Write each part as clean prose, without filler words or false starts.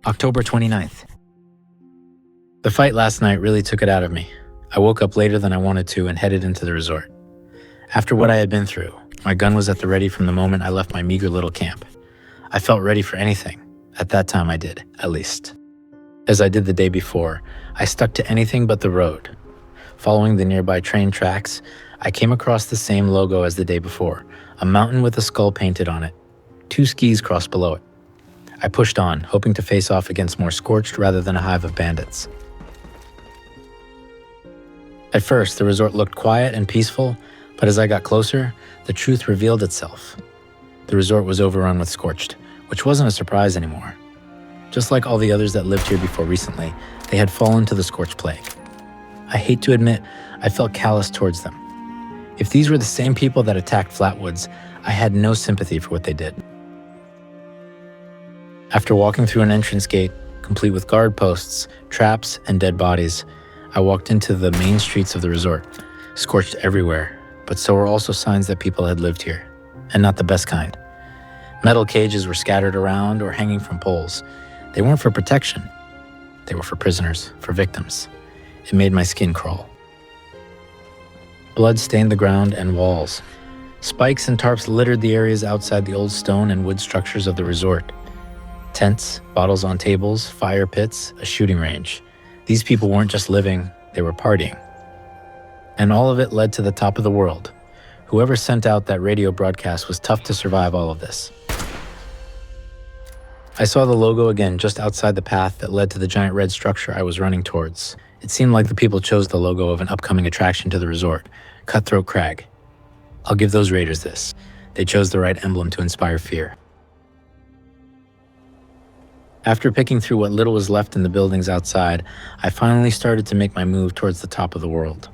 October 29th. The fight last night really took it out of me. I woke up later than I wanted to and headed into the resort. After what I had been through, my gun was at the ready from the moment I left my meager little camp. I felt ready for anything. At that time I did, at least. As I did the day before, I stuck to anything but the road. Following the nearby train tracks, I came across the same logo as the day before, a mountain with a skull painted on it. 2 skis crossed below it. I pushed on, hoping to face off against more scorched rather than a hive of bandits. At first, the resort looked quiet and peaceful, but as I got closer, the truth revealed itself. The resort was overrun with scorched, which wasn't a surprise anymore. Just like all the others that lived here before recently, they had fallen to the scorched plague. I hate to admit, I felt callous towards them. If these were the same people that attacked Flatwoods, I had no sympathy for what they did. After walking through an entrance gate, complete with guard posts, traps, and dead bodies, I walked into the main streets of the resort, scorched everywhere, but so were also signs that people had lived here, and not the best kind. Metal cages were scattered around or hanging from poles. They weren't for protection. They were for prisoners, for victims. It made my skin crawl. Blood stained the ground and walls. Spikes and tarps littered the areas outside the old stone and wood structures of the resort. Tents, bottles on tables, fire pits, a shooting range. These people weren't just living, they were partying. And all of it led to the top of the world. Whoever sent out that radio broadcast was tough to survive all of this. I saw the logo again just outside the path that led to the giant red structure I was running towards. It seemed like the people chose the logo of an upcoming attraction to the resort, Cutthroat Crag. I'll give those raiders this. They chose the right emblem to inspire fear. After picking through what little was left in the buildings outside, I finally started to make my move towards the top of the world.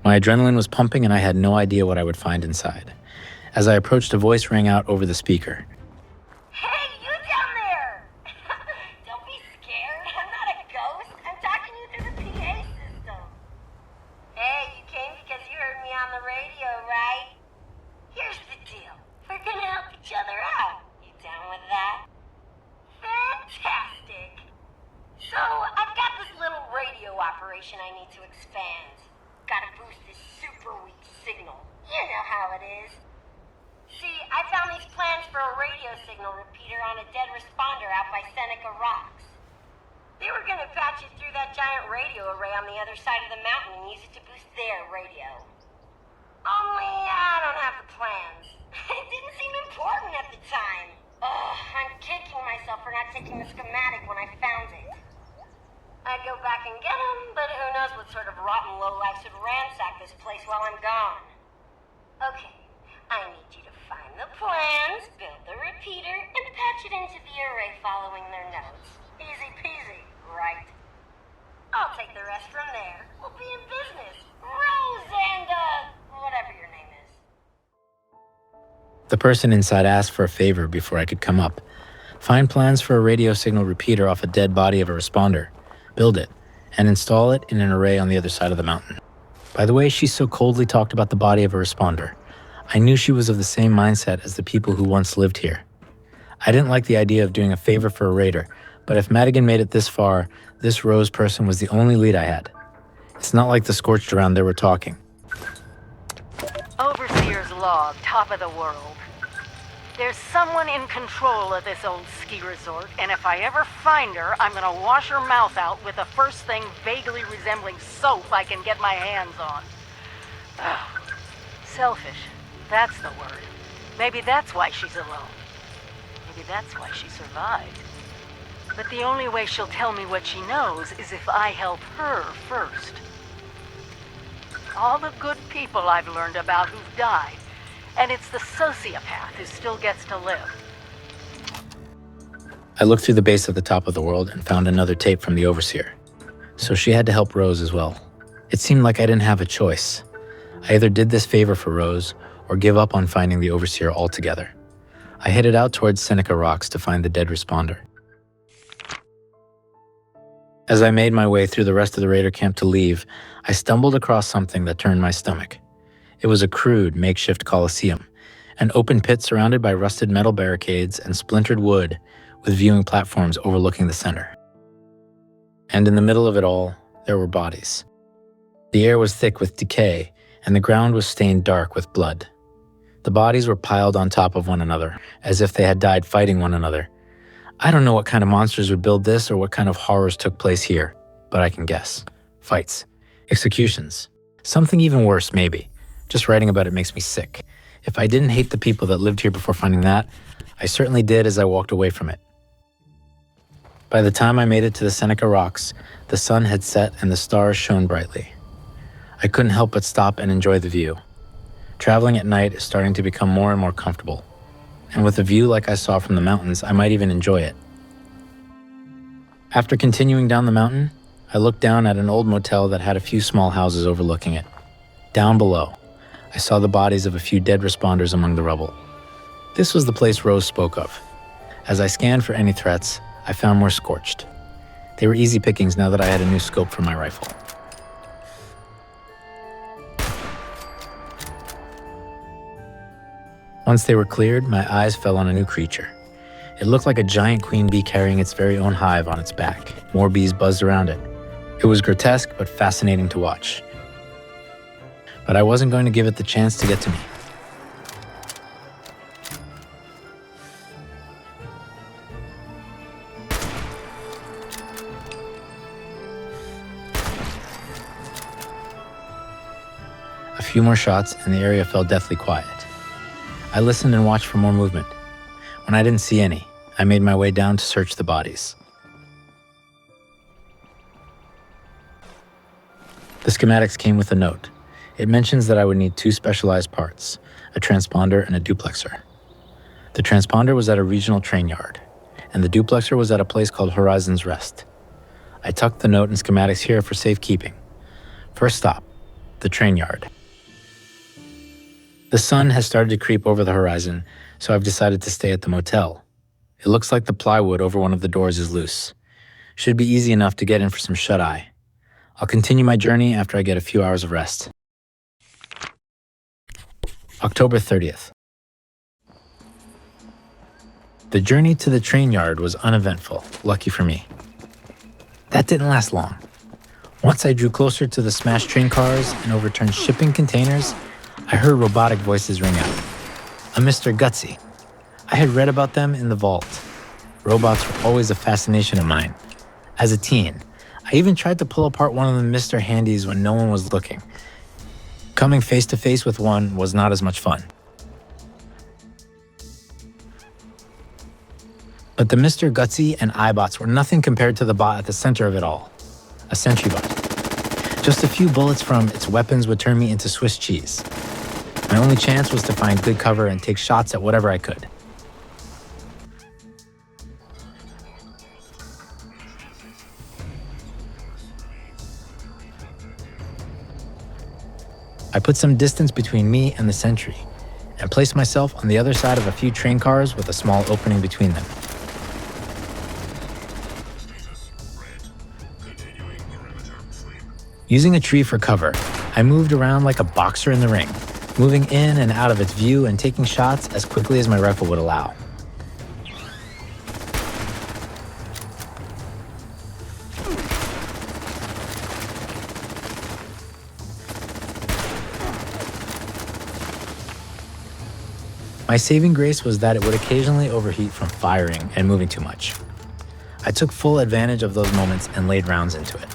My adrenaline was pumping and I had no idea what I would find inside. As I approached, a voice rang out over the speaker. Hey, you down there! Don't be scared. I'm not a ghost. I'm talking you through the PA system. Hey, you came because you heard me on the radio, right? Here's the deal. We're gonna help each other out. You down with that? Fantastic! So, I've got this little radio operation I need to expand. Gotta boost this super weak signal. You know how it is. See, I found these plans for a radio signal repeater on a dead responder out by Seneca Rocks. They were gonna patch it through that giant radio array on the other side of the mountain and use it to boost their radio. Only I don't have the plans. It didn't seem important at the time. I'm kicking myself for not taking the schematic when I found it. I'd go back and get him, but who knows what sort of rotten lowlifes would ransack this place while I'm gone. Okay, I need you to find the plans, build the repeater, and patch it into the array following their notes. Easy peasy, right? I'll take the rest from there. We'll be in business. Rose and, whatever your name is. The person inside asked for a favor before I could come up. Find plans for a radio signal repeater off a dead body of a responder, build it, and install it in an array on the other side of the mountain. By the way she so coldly talked about the body of a responder, I knew she was of the same mindset as the people who once lived here. I didn't like the idea of doing a favor for a raider, but if Madigan made it this far, this Rose person was the only lead I had. It's not like the scorched around there were talking. Overseer's log, top of the world. There's someone in control of this old ski resort, and if I ever find her, I'm gonna wash her mouth out with the first thing vaguely resembling soap I can get my hands on. Oh, selfish. That's the word. Maybe that's why she's alone. Maybe that's why she survived. But the only way she'll tell me what she knows is if I help her first. All the good people I've learned about who've died, and it's the sociopath who still gets to live. I looked through the base of the top of the world and found another tape from the Overseer. So she had to help Rose as well. It seemed like I didn't have a choice. I either did this favor for Rose or give up on finding the Overseer altogether. I headed out towards Seneca Rocks to find the dead responder. As I made my way through the rest of the raider camp to leave, I stumbled across something that turned my stomach. It was a crude makeshift coliseum, an open pit surrounded by rusted metal barricades and splintered wood with viewing platforms overlooking the center. And in the middle of it all, there were bodies. The air was thick with decay, and the ground was stained dark with blood. The bodies were piled on top of one another, as if they had died fighting one another. I don't know what kind of monsters would build this or what kind of horrors took place here, but I can guess. Fights. Executions. Something even worse, maybe. Just writing about it makes me sick. If I didn't hate the people that lived here before finding that, I certainly did as I walked away from it. By the time I made it to the Seneca Rocks, the sun had set and the stars shone brightly. I couldn't help but stop and enjoy the view. Traveling at night is starting to become more and more comfortable. And with a view like I saw from the mountains, I might even enjoy it. After continuing down the mountain, I looked down at an old motel that had a few small houses overlooking it. Down below, I saw the bodies of a few dead responders among the rubble. This was the place Rose spoke of. As I scanned for any threats, I found more scorched. They were easy pickings now that I had a new scope for my rifle. Once they were cleared, my eyes fell on a new creature. It looked like a giant queen bee carrying its very own hive on its back. More bees buzzed around it. It was grotesque but fascinating to watch. But I wasn't going to give it the chance to get to me. A few more shots and the area fell deathly quiet. I listened and watched for more movement. When I didn't see any, I made my way down to search the bodies. The schematics came with a note. It mentions that I would need 2 specialized parts, a transponder and a duplexer. The transponder was at a regional train yard, and the duplexer was at a place called Horizon's Rest. I tucked the note and schematics here for safekeeping. First stop, the train yard. The sun has started to creep over the horizon, so I've decided to stay at the motel. It looks like the plywood over one of the doors is loose. Should be easy enough to get in for some shut-eye. I'll continue my journey after I get a few hours of rest. October 30th. The journey to the train yard was uneventful, lucky for me. That didn't last long. Once I drew closer to the smashed train cars and overturned shipping containers, I heard robotic voices ring out. A Mr. Gutsy. I had read about them in the vault. Robots were always a fascination of mine. As a teen, I even tried to pull apart one of the Mr. Handies when no one was looking. Coming face to face with one was not as much fun. But the Mr. Gutsy and iBots were nothing compared to the bot at the center of it all. A sentry bot. Just a few bullets from its weapons would turn me into Swiss cheese. My only chance was to find good cover and take shots at whatever I could. I put some distance between me and the sentry and placed myself on the other side of a few train cars with a small opening between them. Using a tree for cover, I moved around like a boxer in the ring, moving in and out of its view and taking shots as quickly as my rifle would allow. My saving grace was that it would occasionally overheat from firing and moving too much. I took full advantage of those moments and laid rounds into it.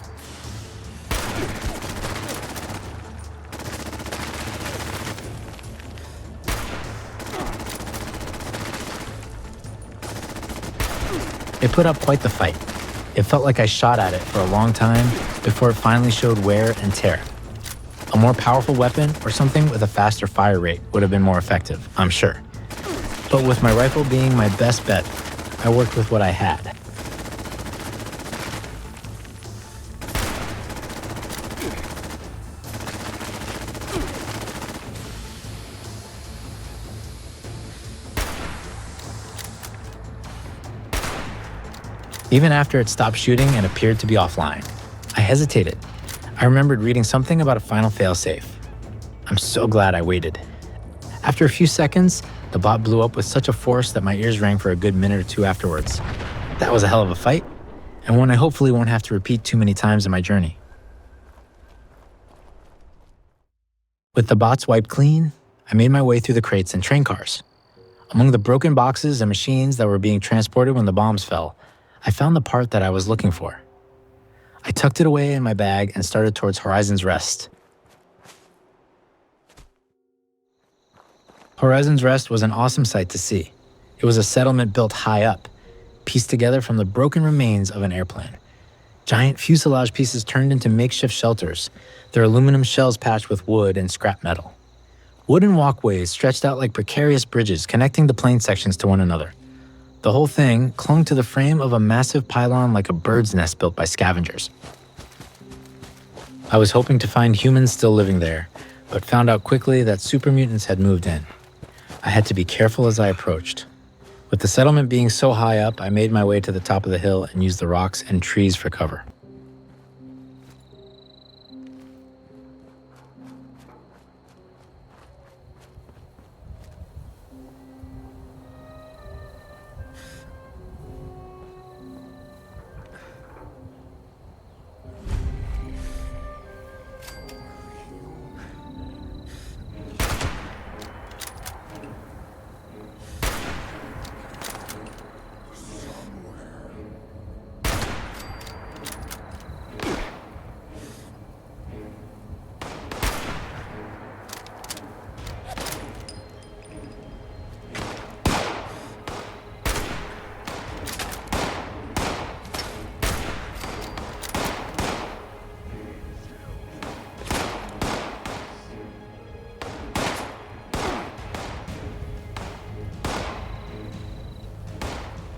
It put up quite the fight. It felt like I shot at it for a long time before it finally showed wear and tear. A more powerful weapon or something with a faster fire rate would have been more effective, I'm sure. But with my rifle being my best bet, I worked with what I had. Even after it stopped shooting and appeared to be offline, I hesitated. I remembered reading something about a final failsafe. I'm so glad I waited. After a few seconds, The bot blew up with such a force that my ears rang for a good minute or two afterwards. That was a hell of a fight, and one I hopefully won't have to repeat too many times in my journey. With the bots wiped clean, I made my way through the crates and train cars. Among the broken boxes and machines that were being transported when the bombs fell, I found the part that I was looking for. I tucked it away in my bag and started towards Horizon's Rest. Horizon's Rest was an awesome sight to see. It was a settlement built high up, pieced together from the broken remains of an airplane. Giant fuselage pieces turned into makeshift shelters, their aluminum shells patched with wood and scrap metal. Wooden walkways stretched out like precarious bridges connecting the plane sections to one another. The whole thing clung to the frame of a massive pylon like a bird's nest built by scavengers. I was hoping to find humans still living there, but found out quickly that super mutants had moved in. I had to be careful as I approached. With the settlement being so high up, I made my way to the top of the hill and used the rocks and trees for cover.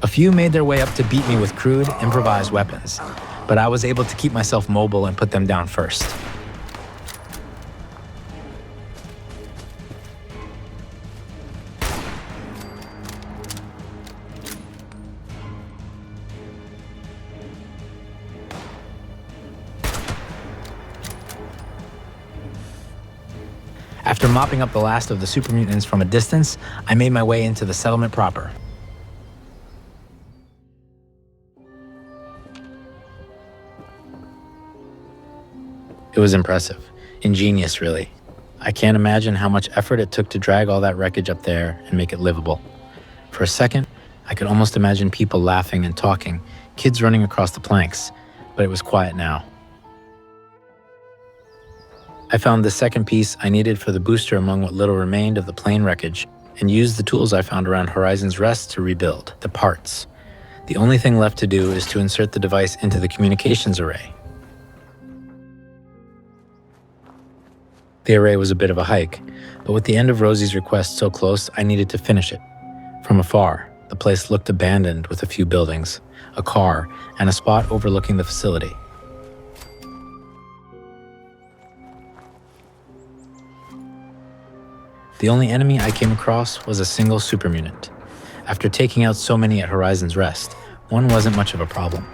A few made their way up to beat me with crude, improvised weapons, but I was able to keep myself mobile and put them down first. After mopping up the last of the super mutants from a distance, I made my way into the settlement proper. It was impressive. Ingenious, really. I can't imagine how much effort it took to drag all that wreckage up there and make it livable. For a second, I could almost imagine people laughing and talking, kids running across the planks, but it was quiet now. I found the second piece I needed for the booster among what little remained of the plane wreckage and used the tools I found around Horizon's Rest to rebuild the parts. The only thing left to do is to insert the device into the communications array. The array was a bit of a hike, but with the end of Rosie's request so close, I needed to finish it. From afar, the place looked abandoned with a few buildings, a car, and a spot overlooking the facility. The only enemy I came across was a single super mutant. After taking out so many at Horizon's Rest, one wasn't much of a problem.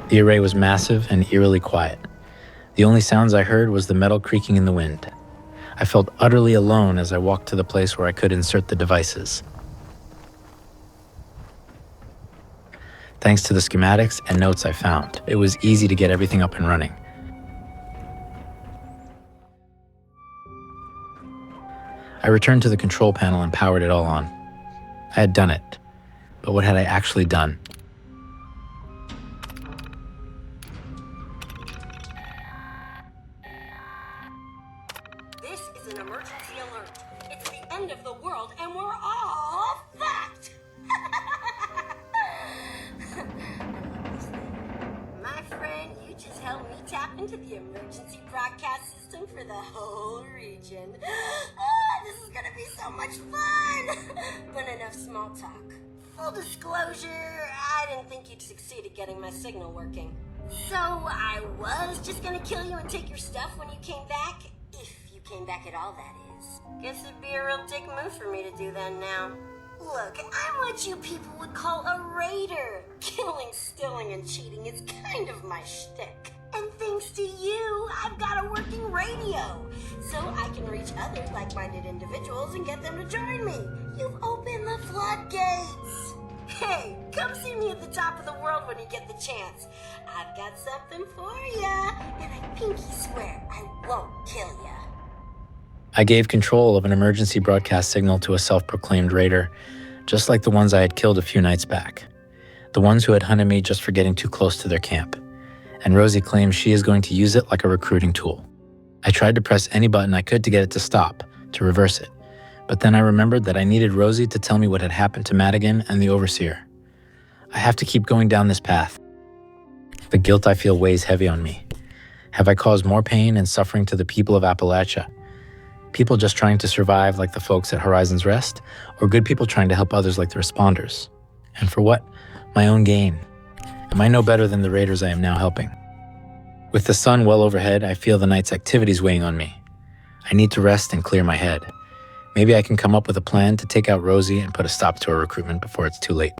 The array was massive and eerily quiet. The only sounds I heard was the metal creaking in the wind. I felt utterly alone as I walked to the place where I could insert the devices. Thanks to the schematics and notes I found, it was easy to get everything up and running. I returned to the control panel and powered it all on. I had done it, but what had I actually done? This is an emergency alert. It's the end of the world and we're all fucked! My friend, you just helped me tap into the emergency broadcast system for the whole region. This is gonna be so much fun! But enough small talk. Full disclosure, I didn't think you'd succeed at getting my signal working. So I was just gonna kill you and take your stuff when you came back. If you came back at all, that is. Guess it'd be a real dick move for me to do that now. Look, I'm what you people would call a raider. Killing, stealing, and cheating is kind of my shtick. And things thanks to you, I've got a working radio. So I can reach other like-minded individuals and get them to join me. You've opened the floodgates. Hey, come see me at the top of the world when you get the chance. I've got something for ya, and I pinky swear I won't kill ya. I gave control of an emergency broadcast signal to a self-proclaimed raider, just like the ones I had killed a few nights back. The ones who had hunted me just for getting too close to their camp. And Rosie claims she is going to use it like a recruiting tool. I tried to press any button I could to get it to stop, to reverse it. But then I remembered that I needed Rosie to tell me what had happened to Madigan and the Overseer. I have to keep going down this path. The guilt I feel weighs heavy on me. Have I caused more pain and suffering to the people of Appalachia? People just trying to survive like the folks at Horizon's Rest, or good people trying to help others like the responders? And for what? My own gain. Am I no better than the raiders I am now helping? With the sun well overhead, I feel the night's activities weighing on me. I need to rest and clear my head. Maybe I can come up with a plan to take out Rosie and put a stop to her recruitment before it's too late.